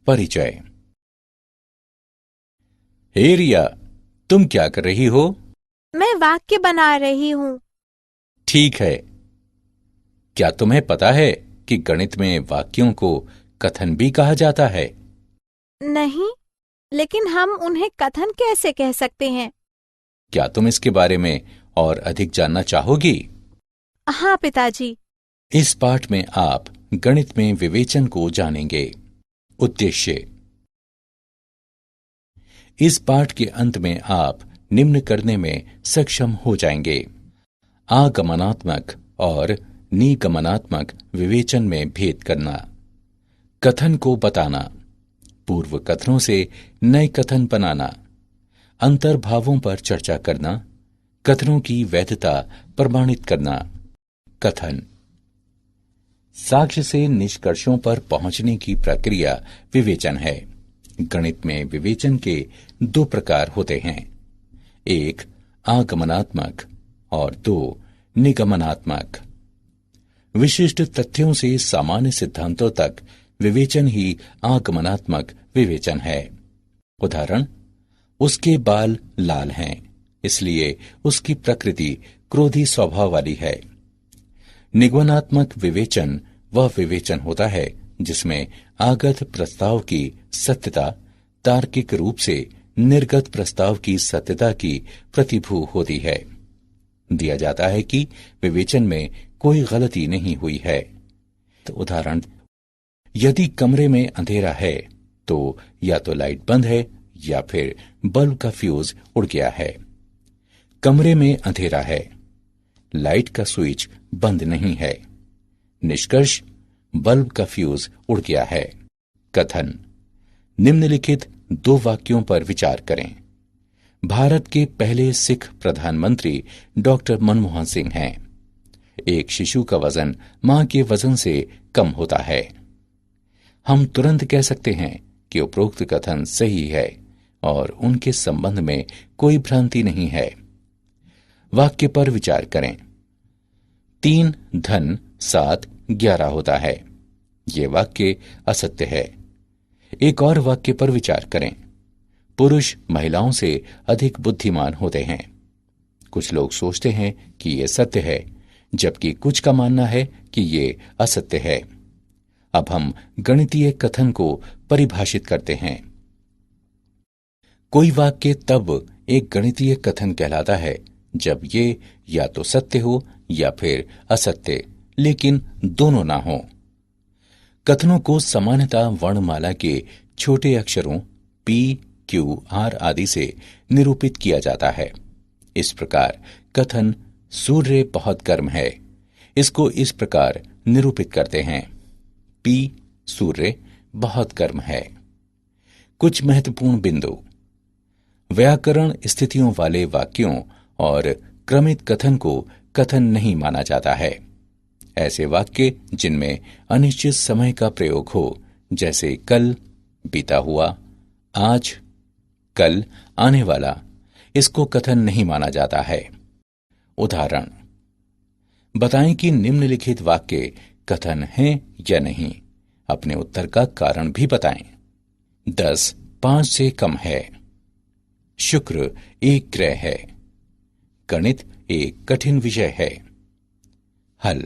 परिचय। हे रिया, तुम क्या कर रही हो? मैं वाक्य बना रही हूँ। ठीक है। क्या तुम्हें पता है कि गणित में वाक्यों को कथन भी कहा जाता है? नहीं, लेकिन हम उन्हें कथन कैसे कह सकते हैं? क्या तुम इसके बारे में और अधिक जानना चाहोगी? हाँ पिताजी। इस पाठ में आप गणित में विवेचन को जानेंगे। उद्देश्य। इस पाठ के अंत में आप निम्न करने में सक्षम हो जाएंगे: आगमनात्मक और निगमनात्मक विवेचन में भेद करना, कथन को बताना, पूर्व कथनों से नए कथन बनाना, अंतर्भावों पर चर्चा करना, कथनों की वैधता प्रमाणित करना। कथन। साक्ष्य से निष्कर्षों पर पहुंचने की प्रक्रिया विवेचन है। गणित में विवेचन के दो प्रकार होते हैं, एक आगमनात्मक और दो निगमनात्मक। विशिष्ट तथ्यों से सामान्य सिद्धांतों तक विवेचन ही आगमनात्मक विवेचन है। उदाहरण: उसके बाल लाल हैं, इसलिए उसकी प्रकृति क्रोधी स्वभाव वाली है। निगमनात्मक विवेचन वह विवेचन होता है जिसमें आगत प्रस्ताव की सत्यता तार्किक रूप से निर्गत प्रस्ताव की सत्यता की प्रतिभू होती है। दिया जाता है कि विवेचन में कोई गलती नहीं हुई है। तो उदाहरण: यदि कमरे में अंधेरा है तो या तो लाइट बंद है या फिर बल्ब का फ्यूज उड़ गया है। कमरे में अंधेरा है, लाइट का स्विच बंद नहीं है। निष्कर्ष: बल्ब का फ्यूज उड़ गया है। कथन। निम्नलिखित दो वाक्यों पर विचार करें। भारत के पहले सिख प्रधानमंत्री डॉक्टर मनमोहन सिंह हैं। एक शिशु का वजन मां के वजन से कम होता है। हम तुरंत कह सकते हैं कि उपरोक्त कथन सही है और उनके संबंध में कोई भ्रांति नहीं है। वाक्य पर विचार करें। 3 धन 7 11 होता है। यह वाक्य असत्य है। एक और वाक्य पर विचार करें। पुरुष महिलाओं से अधिक बुद्धिमान होते हैं। कुछ लोग सोचते हैं कि यह सत्य है, जबकि कुछ का मानना है कि यह असत्य है। अब हम गणितीय कथन को परिभाषित करते हैं। कोई वाक्य तब एक गणितीय कथन कहलाता है जब ये या तो सत्य हो या फिर असत्य, लेकिन दोनों ना हो। कथनों को सामान्यतः वर्णमाला के छोटे अक्षरों P, Q, R आदि से निरूपित किया जाता है। इस प्रकार कथन सूर्य बहुत गर्म है, इसको इस प्रकार निरूपित करते हैं: P सूर्य बहुत गर्म है। कुछ महत्वपूर्ण बिंदु। व्याकरण स्थितियों वाले वाक्यों और क्रमित कथन को कथन नहीं माना जाता है। ऐसे वाक्य जिनमें अनिश्चित समय का प्रयोग हो, जैसे कल, बीता हुआ, आज, कल, आने वाला, इसको कथन नहीं माना जाता है। उदाहरण: बताएं कि निम्नलिखित वाक्य कथन हैं या नहीं। अपने उत्तर का कारण भी बताएं। 10 5 से कम है। शुक्र एक ग्रह है। गणित एक कठिन विषय है। हल।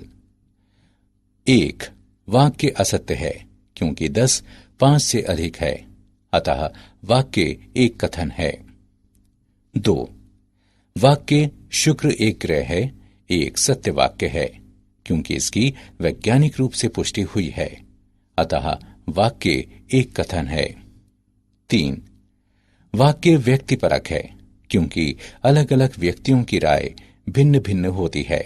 1 वाक्य असत्य है क्योंकि 10 5 से अधिक है, अतः वाक्य एक कथन है। 2 वाक्य शुक्र एक ग्रह है एक सत्य वाक्य है क्योंकि इसकी वैज्ञानिक रूप से पुष्टि हुई है, अतः वाक्य एक कथन है। 3 वाक्य व्यक्तिपरक है क्योंकि अलग अलग व्यक्तियों की राय भिन्न भिन्न होती है,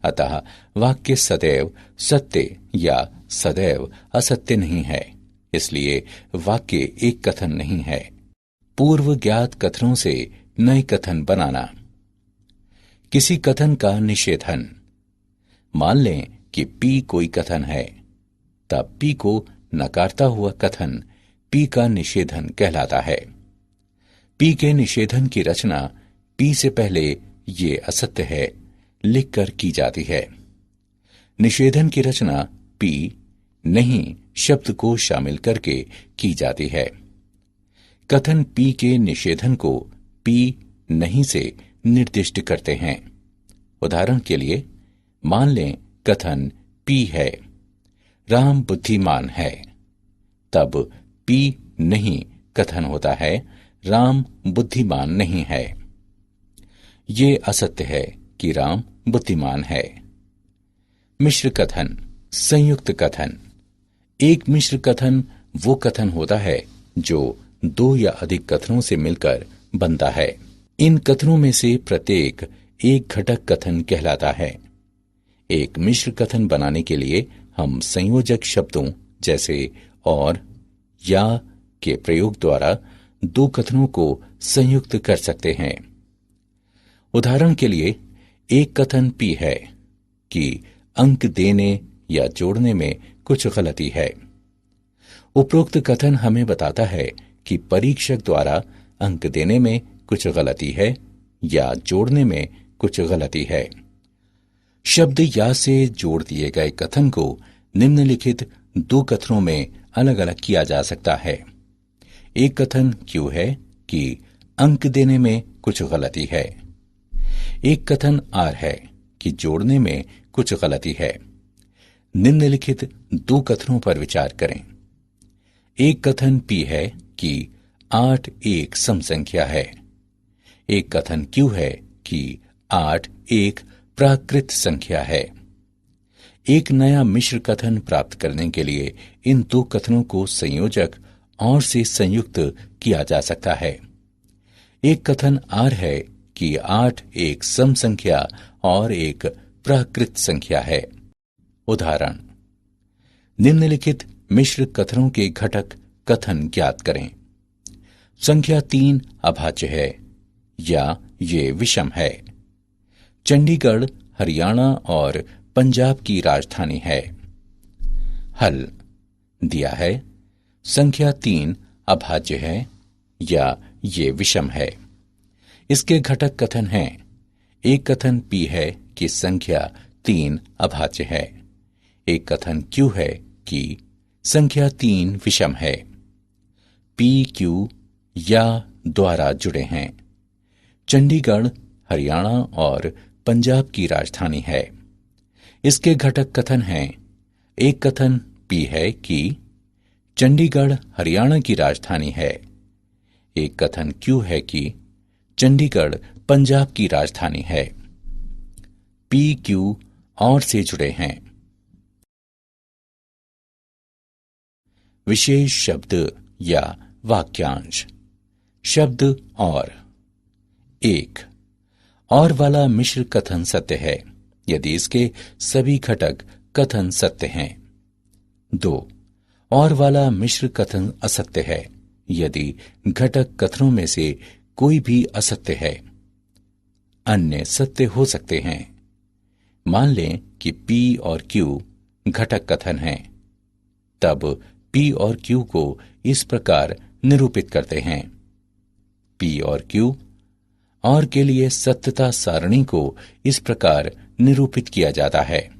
अतः वाक्य सदैव सत्य या सदैव असत्य नहीं है, इसलिए वाक्य एक कथन नहीं है। पूर्व ज्ञात कथनों से नए कथन बनाना। किसी कथन का निषेधन। मान लें कि P कोई कथन है, तब P को नकारता हुआ कथन P का निषेधन कहलाता है। P के निषेधन की रचना P से पहले ये असत्य है लिखकर की जाती है। निषेधन की रचना P नहीं शब्द को शामिल करके की जाती है। कथन पी के निषेधन को पी नहीं से निर्दिष्ट करते हैं। उदाहरण के लिए मान लें कथन पी है, राम बुद्धिमान है, तब पी नहीं कथन होता है, राम बुद्धिमान नहीं है। ये असत्य है कि राम बुद्धिमान है। मिश्र कथन, संयुक्त कथन। एक मिश्र कथन वो कथन होता है जो दो या अधिक कथनों से मिलकर बनता है। इन कथनों में से प्रत्येक एक घटक कथन कहलाता है। एक मिश्र कथन बनाने के लिए हम संयोजक शब्दों जैसे और, या के प्रयोग द्वारा दो कथनों को संयुक्त कर सकते हैं। उदाहरण के लिए एक कथन पी है कि अंक देने या जोड़ने में कुछ गलती है। उपरोक्त कथन हमें बताता है कि परीक्षक द्वारा अंक देने में कुछ गलती है या जोड़ने में कुछ गलती है। शब्द या से जोड़ दिए गए कथन को निम्नलिखित दो कथनों में अलग अलग किया जा सकता है। एक कथन क्यों है कि अंक देने में कुछ गलती है। एक कथन आर है कि जोड़ने में कुछ गलती है। निम्नलिखित दो कथनों पर विचार करें। एक कथन पी है कि 8 एक सम संख्या है। एक कथन क्यू है कि 8 एक प्राकृत संख्या है। एक नया मिश्र कथन प्राप्त करने के लिए इन दो कथनों को संयोजक और से संयुक्त किया जा सकता है। एक कथन आर है कि 8 एक सम संख्या और एक प्राकृत संख्या है। उदाहरण, निम्नलिखित मिश्र कथनों के घटक कथन ज्ञात करें। संख्या 3 अभाज्य है या ये विषम है। चंडीगढ़ हरियाणा और पंजाब की राजधानी है। हल दिया है, संख्या 3 अभाज्य है या ये विषम है। इसके घटक कथन हैं। एक कथन पी है कि संख्या 3 अभाज्य है। एक कथन क्यू है कि संख्या 3 विषम है। पी क्यू या द्वारा जुड़े हैं। चंडीगढ़ हरियाणा और पंजाब की राजधानी है। इसके घटक कथन हैं। एक कथन पी है कि चंडीगढ़ हरियाणा की राजधानी है। एक कथन क्यू है कि चंडीगढ़ पंजाब की राजधानी है। पी क्यू और से जुड़े हैं। विशेष शब्द या वाक्यांश। शब्द और। 1. और वाला मिश्र कथन सत्य है यदि इसके सभी घटक कथन सत्य हैं। 2. और वाला मिश्र कथन असत्य है यदि घटक कथनों में से कोई भी असत्य है। अन्य सत्य हो सकते हैं। मान लें कि P और Q घटक कथन हैं, तब P और Q को इस प्रकार निरूपित करते हैं। P और Q और के लिए सत्यता सारणी को इस प्रकार निरूपित किया जाता है।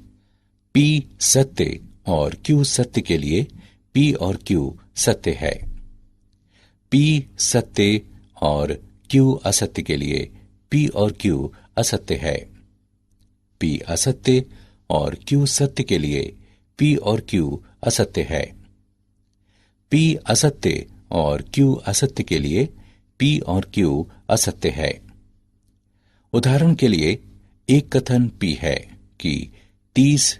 P सत्य और Q सत्य के लिए P और Q सत्य है। P सत्य और Q असत्य के लिए P और Q असत्य है। P असत्य और Q सत्य के लिए P और Q असत्य है। P असत्य और Q असत्य के लिए P और Q असत्य है। उदाहरण के लिए एक कथन P है कि 30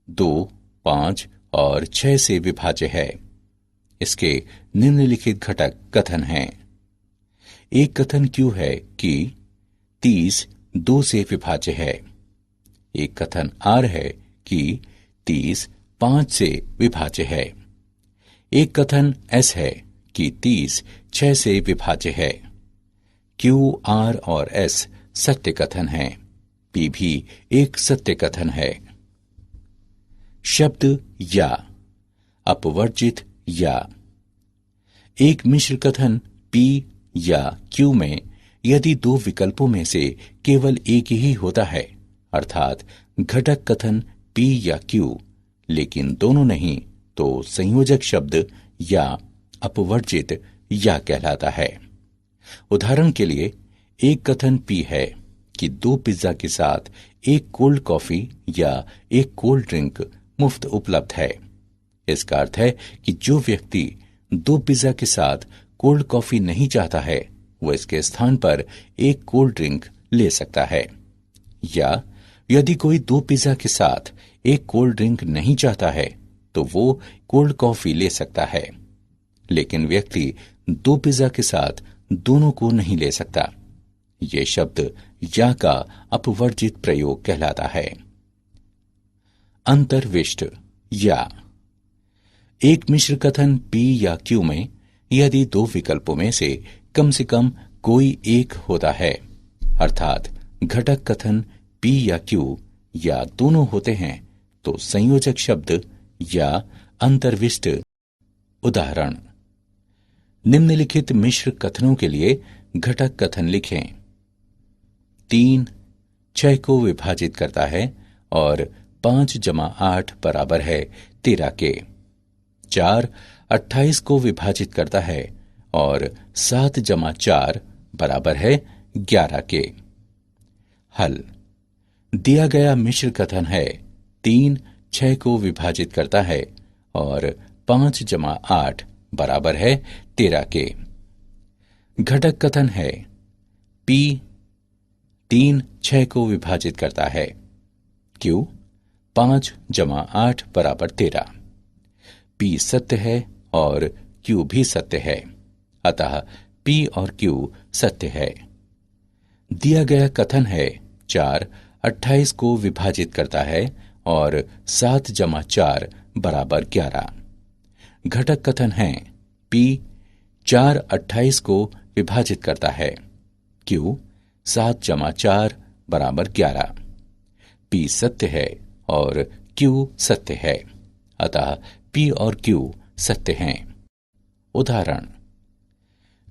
2, 5 और 6 से विभाज्य है। इसके निम्नलिखित घटक कथन हैं। एक कथन Q है कि 30 2 से विभाज्य है। एक कथन R है कि 30 5 से विभाज्य है। एक कथन S है कि 30 6 से विभाज्य है। Q, R और S सत्य कथन है। P भी एक सत्य कथन है। शब्द या, अपवर्जित या। एक मिश्र कथन P या Q में यदि दो विकल्पों में से केवल एक ही होता है, अर्थात घटक कथन P या Q, लेकिन दोनों नहीं, तो संयोजक शब्द या अपवर्जित या कहलाता है। उदाहरण के लिए एक कथन पी है कि 2 पिज्जा के साथ एक कोल्ड कॉफी या एक कोल्ड ड्रिंक मुफ्त उपलब्ध है। इसका अर्थ है कि जो व्यक्ति 2 पिज्जा के साथ कोल्ड कॉफी नहीं चाहता है वह इसके स्थान पर एक कोल्ड ड्रिंक ले सकता है। या यदि कोई 2 पिज्जा के साथ एक कोल्ड ड्रिंक नहीं चाहता है तो वो कोल्ड कॉफी ले सकता है, लेकिन व्यक्ति 2 पिज्जा के साथ दोनों को नहीं ले सकता। ये शब्द या का अपवर्जित प्रयोग कहलाता है। अंतर्विष्ट या एक मिश्र कथन P या Q में यदि 2 विकल्पों में से कम कोई एक होता है, अर्थात घटक कथन P या Q या दोनों होते हैं, तो संयोजक शब्द या अंतर्विष्ट। उदाहरण, निम्नलिखित मिश्र कथनों के लिए घटक कथन लिखें। 3 6 को विभाजित करता है और 5 + 8 बराबर है 13 के। 4 28 को विभाजित करता है और 7 + 4 बराबर है 11 के। हल। दिया गया मिश्र कथन है 3 6 को विभाजित करता है और 5 + 8 बराबर है 13 के। घटक कथन है P 3 6 को विभाजित करता है, Q 5 + 8 बराबर 13। P सत्य है और Q भी सत्य है, अतः P और Q सत्य है। दिया गया कथन है 4 28 को विभाजित करता है और 7 + 4 बराबर 11। घटक कथन है P 4 28 को विभाजित करता है, Q 7 + 4 बराबर 11। P सत्य है और Q सत्य है, अतः P और Q सत्य हैं। उदाहरण,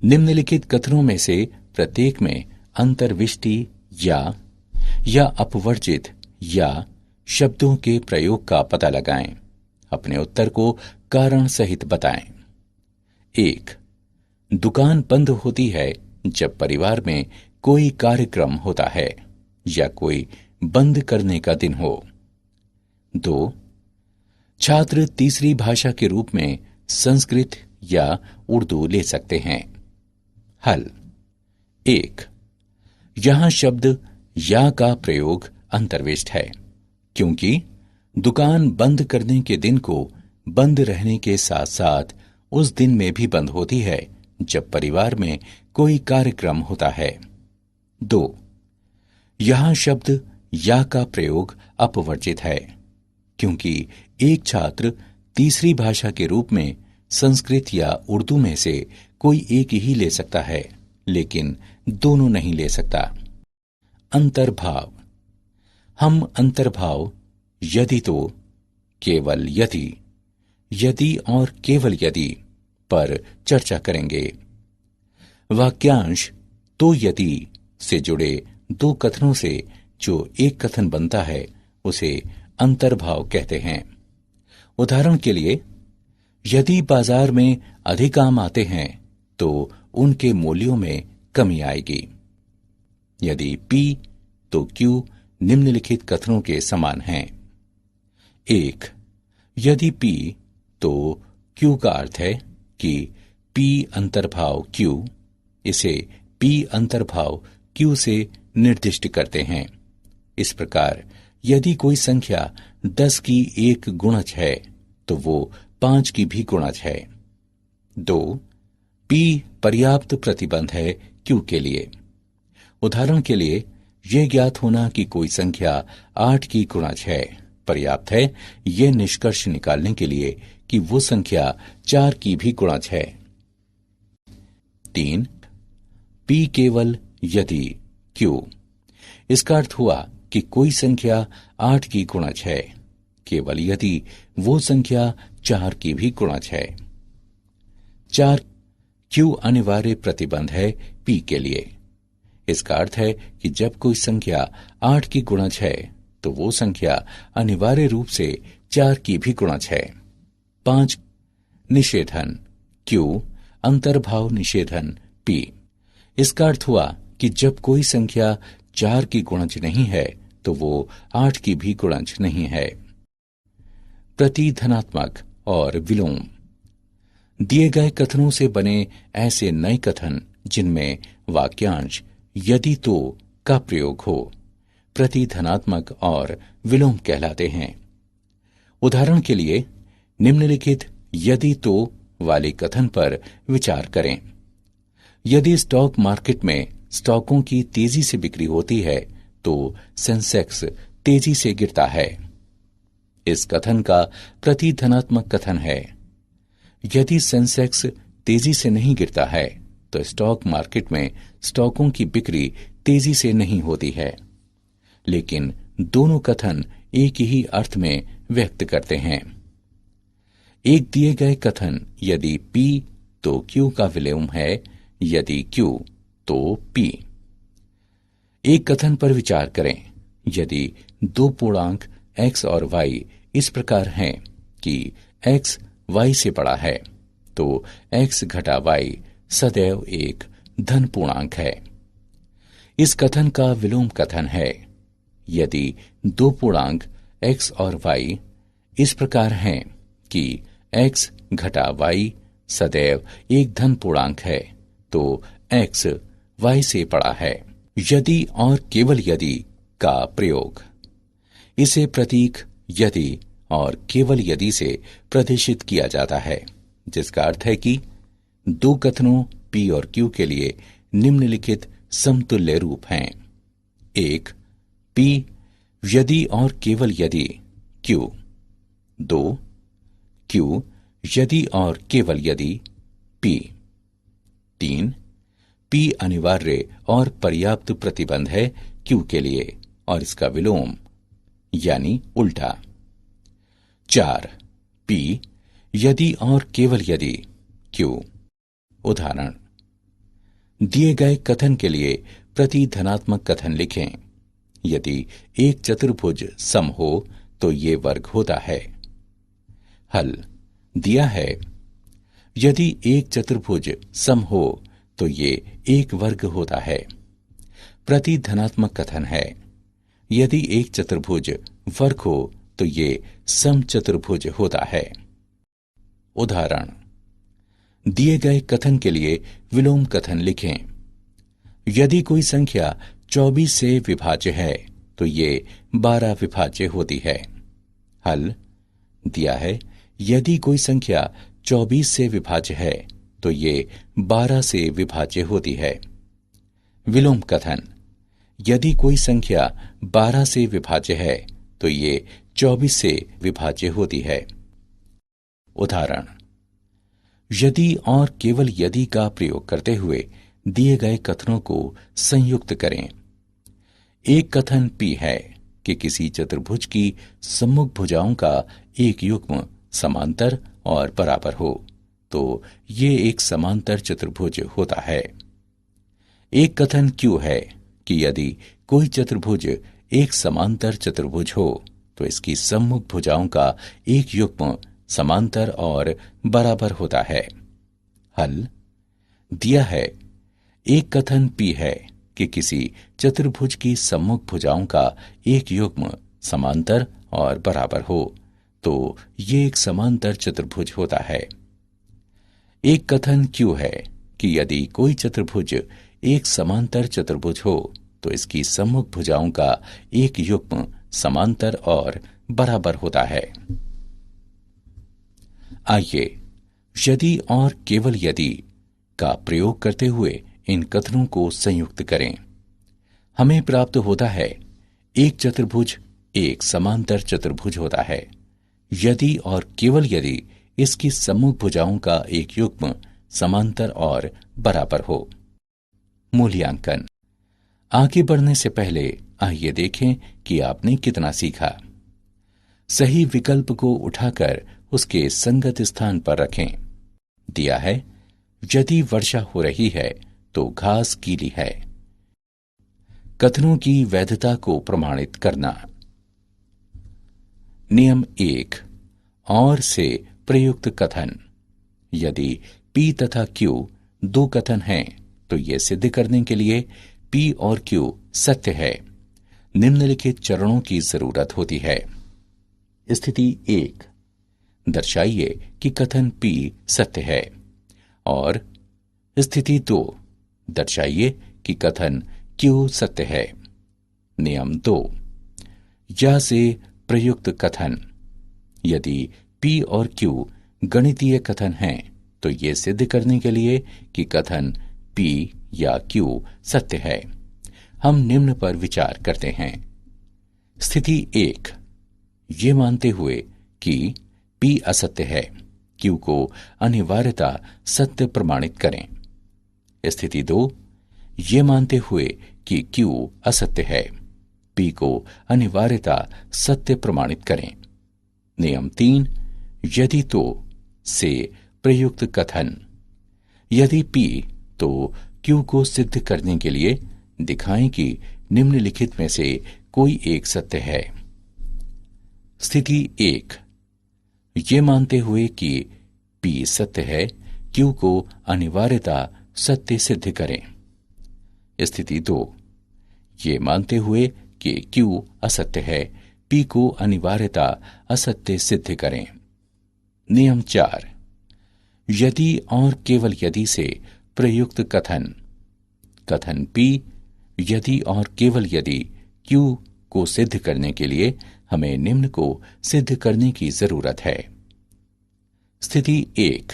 निम्नलिखित कथनों में से प्रत्येक में अंतर्विष्टि या अपवर्जित या शब्दों के प्रयोग का पता लगाएं। अपने उत्तर को कारण सहित बताएं। 1. दुकान बंद होती है जब परिवार में कोई कार्यक्रम होता है या कोई बंद करने का दिन हो। 2. छात्र तीसरी भाषा के रूप में संस्कृत या उर्दू ले सकते हैं। हल। 1. यहां शब्द या का प्रयोग अंतर्विष्ट है, क्योंकि दुकान बंद करने के दिन को बंद रहने के साथ साथ उस दिन में भी बंद होती है जब परिवार में कोई कार्यक्रम होता है। 2. यहां शब्द या का प्रयोग अपवर्जित है, क्योंकि एक छात्र तीसरी भाषा के रूप में संस्कृत या उर्दू में से कोई एक ही ले सकता है, लेकिन दोनों नहीं ले सकता। अंतर्भाव। हम अंतर्भाव यदि तो, केवल यदि और केवल यदि पर चर्चा करेंगे। वाक्यांश तो यदि से जुड़े 2 कथनों से जो एक कथन बनता है उसे अंतर्भाव कहते हैं। उदाहरण के लिए, यदि बाजार में अधिक आम आते हैं तो उनके मूल्यों में कमी आएगी। यदि P तो Q निम्नलिखित कथनों के समान हैं। 1. यदि P तो Q का अर्थ है कि P अंतर्भाव Q, इसे P अंतर्भाव Q से निर्दिष्ट करते हैं। इस प्रकार यदि कोई संख्या 10 की एक गुणज है तो वो 5 की भी गुणज है। 2. P पर्याप्त प्रतिबंध है Q के लिए। उदाहरण के लिए, यह ज्ञात होना कि कोई संख्या 8 की गुणज है पर्याप्त है यह निष्कर्ष निकालने के लिए कि वो संख्या 4 की भी गुणज है। 3. P केवल यदि Q। इसका अर्थ हुआ कि कोई संख्या 8 की गुणज है केवल यदि वो संख्या 4 की भी गुणज है। 4. Q अनिवार्य प्रतिबंध है P के लिए। इसका अर्थ है कि जब कोई संख्या 8 की गुणज है तो वो संख्या अनिवार्य रूप से 4 की भी गुणज है। 5 निषेधन Q, अंतर्भाव निषेधन P। इसका अर्थ हुआ कि जब कोई संख्या 4 की गुणज नहीं है तो वो 8 की भी गुणज नहीं है। प्रतिधनात्मक और विलोम। दिए गए कथनों से बने ऐसे नए कथन जिनमें वाक्यांश यदि तो का प्रयोग हो प्रतिधनात्मक और विलोम कहलाते हैं। उदाहरण के लिए निम्नलिखित यदि तो वाले कथन पर विचार करें। यदि स्टॉक मार्केट में स्टॉकों की तेजी से बिक्री होती है तो सेंसेक्स तेजी से गिरता है। इस कथन का प्रतिधनात्मक कथन है यदि सेंसेक्स तेजी से नहीं गिरता है तो स्टॉक मार्केट में स्टॉकों की बिक्री तेजी से नहीं होती है। लेकिन दोनों कथन एक ही अर्थ में व्यक्त करते हैं। एक दिए गए कथन यदि P तो Q का विलोम है, यदि Q तो P। एक कथन पर विचार करें। यदि दो पूर्णांक x और y इस प्रकार हैं कि x y से बड़ा है तो x घटा y सदैव एक धन पूर्णांक है। इस कथन का विलोम कथन है यदि दो पूर्णांक x और y इस प्रकार हैं कि x घटा y सदैव एक धन पूर्णांक है तो x y से बड़ा है। यदि और केवल यदि का प्रयोग। इसे प्रतीक यदि और केवल यदि से प्रदर्शित किया जाता है, जिसका अर्थ है कि दो कथनों P और Q के लिए निम्नलिखित समतुल्य रूप हैं। एक, P यदि और केवल यदि Q। 2, Q यदि और केवल यदि P। 3, P अनिवार्य और पर्याप्त प्रतिबंध है Q के लिए और इसका विलोम यानी उल्टा। 4, P यदि और केवल यदि Q। उदाहरण, दिए गए कथन के लिए प्रतिधनात्मक कथन लिखें। यदि एक चतुर्भुज सम हो तो ये वर्ग होता है। हल दिया है यदि एक चतुर्भुज सम हो तो ये एक वर्ग होता है। प्रतिधनात्मक कथन है यदि एक चतुर्भुज वर्ग हो तो ये सम चतुर्भुज होता है। उदाहरण, दिए गए कथन के लिए विलोम कथन लिखें। यदि कोई संख्या 24 से विभाज्य है तो ये 12 विभाज्य होती है। हल दिया है यदि कोई संख्या 24 से विभाज्य है तो ये 12 से विभाज्य होती है। विलोम कथन, यदि कोई संख्या 12 से विभाज्य है तो ये 24 से विभाज्य होती है। उदाहरण, यदि और केवल यदि का प्रयोग करते हुए दिए गए कथनों को संयुक्त करें। एक कथन P है कि किसी चतुर्भुज की सम्मुख भुजाओं का एक युग्म समांतर और बराबर हो तो ये एक समांतर चतुर्भुज होता है। एक कथन Q है कि यदि कोई चतुर्भुज एक समांतर चतुर्भुज हो तो इसकी सम्मुख भुजाओं का एक युग्म समांतर और बराबर होता है। हल दिया है एक कथन P है कि किसी चतुर्भुज की सम्मुख भुजाओं का एक युग्म समांतर और बराबर हो तो ये एक समांतर चतुर्भुज होता है। एक कथन Q है कि यदि कोई चतुर्भुज एक समांतर चतुर्भुज हो तो इसकी सम्मुख भुजाओं का एक युग्म समांतर और बराबर होता है। आइए यदि और केवल यदि का प्रयोग करते हुए इन कथनों को संयुक्त करें। हमें प्राप्त होता है एक चतुर्भुज एक समांतर चतुर्भुज होता है यदि और केवल यदि इसकी सम्मुख भुजाओं का एक युग्म समांतर और बराबर हो। मूल्यांकन। आगे बढ़ने से पहले आइए देखें कि आपने कितना सीखा। सही विकल्प को उठाकर उसके संगत स्थान पर रखें। दिया है यदि वर्षा हो रही है तो घास गीली है। कथनों की वैधता को प्रमाणित करना। नियम 1, और से प्रयुक्त कथन। यदि P तथा Q दो कथन हैं तो ये सिद्ध करने के लिए P और Q सत्य है निम्नलिखित चरणों की जरूरत होती है। स्थिति 1, दर्शाइए कि कथन P सत्य है। और स्थिति 2, दर्शाइए कि कथन Q सत्य है। नियम 2, या से प्रयुक्त कथन। यदि P और Q गणितीय कथन हैं तो ये सिद्ध करने के लिए कि कथन P या Q सत्य है हम निम्न पर विचार करते हैं। स्थिति 1, ये मानते हुए कि P असत्य है Q को अनिवार्यता सत्य प्रमाणित करें। स्थिति 2, ये मानते हुए कि Q असत्य है P को अनिवार्यता सत्य प्रमाणित करें। नियम 3, यदि तो से प्रयुक्त कथन। यदि P तो Q को सिद्ध करने के लिए दिखाएं कि निम्नलिखित में से कोई एक सत्य है। स्थिति 1, ये मानते हुए कि P सत्य है Q को अनिवार्यता सत्य सिद्ध करें। स्थिति 2, ये मानते हुए कि Q असत्य है P को अनिवार्यता असत्य सिद्ध करें। नियम 4, यदि और केवल यदि से प्रयुक्त कथन। कथन P यदि और केवल यदि Q को सिद्ध करने के लिए हमें निम्न को सिद्ध करने की जरूरत है। स्थिति 1,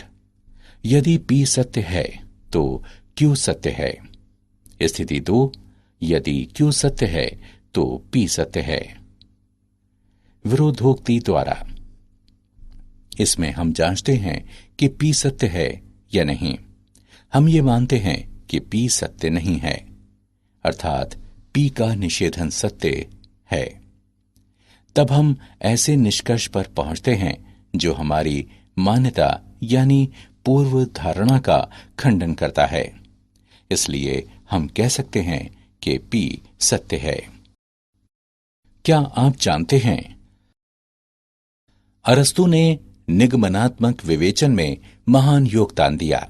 यदि P सत्य है तो Q सत्य है। स्थिति 2, यदि Q सत्य है तो P सत्य है। विरोधोक्ति द्वारा इसमें हम जांचते हैं कि P सत्य है या नहीं। हम ये मानते हैं कि P सत्य नहीं है अर्थात P का निषेधन सत्य है। तब हम ऐसे निष्कर्ष पर पहुंचते हैं जो हमारी मान्यता यानी पूर्व धारणा का खंडन करता है। इसलिए हम कह सकते हैं कि P सत्य है। क्या आप जानते हैं अरस्तु ने निगमनात्मक विवेचन में महान योगदान दिया।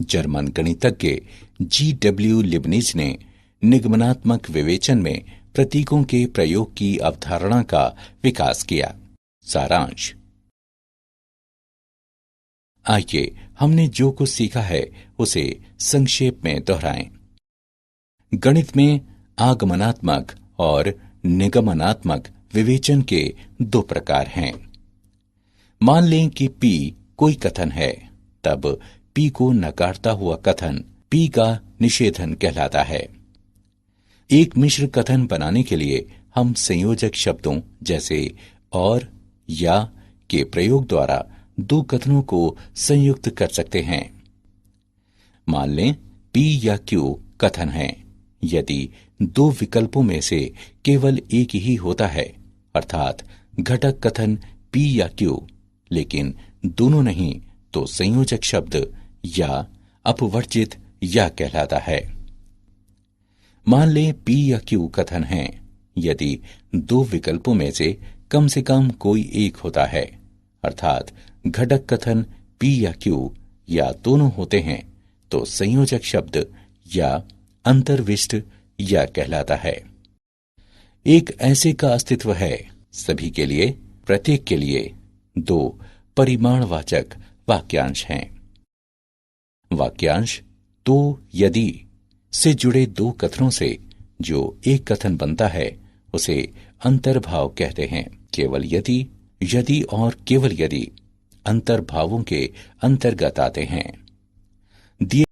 जर्मन गणितज्ञ G.W. लिबनिज ने निगमनात्मक विवेचन में प्रतीकों के प्रयोग की अवधारणा का विकास किया। सारांश, आइए हमने जो कुछ सीखा है उसे संक्षेप में दोहराएं। गणित में आगमनात्मक और निगमनात्मक विवेचन के दो प्रकार हैं। मान लें कि P कोई कथन है, तब P को नकारता हुआ कथन P का निषेधन कहलाता है। एक मिश्र कथन बनाने के लिए हम संयोजक शब्दों जैसे और या के प्रयोग द्वारा दो कथनों को संयुक्त कर सकते हैं। मान लें P या Q कथन है। यदि दो विकल्पों में से केवल एक ही होता है अर्थात घटक कथन P या Q लेकिन दोनों नहीं, तो संयोजक शब्द या अपवर्जित या कहलाता है। मान लें P या Q कथन है। यदि दो विकल्पों में से कम कोई एक होता है अर्थात घटक कथन P या Q या दोनों होते हैं, तो संयोजक शब्द या अंतर्विष्ट या कहलाता है। एक ऐसे का अस्तित्व है, सभी के लिए, प्रत्येक के लिए दो परिमाणवाचक वाक्यांश हैं। वाक्यांश तो यदि से जुड़े दो कथनों से जो एक कथन बनता है उसे अंतर्भाव कहते हैं। केवल यदि, यदि और केवल यदि अंतर्भावों के अंतर्गत आते हैं। दिए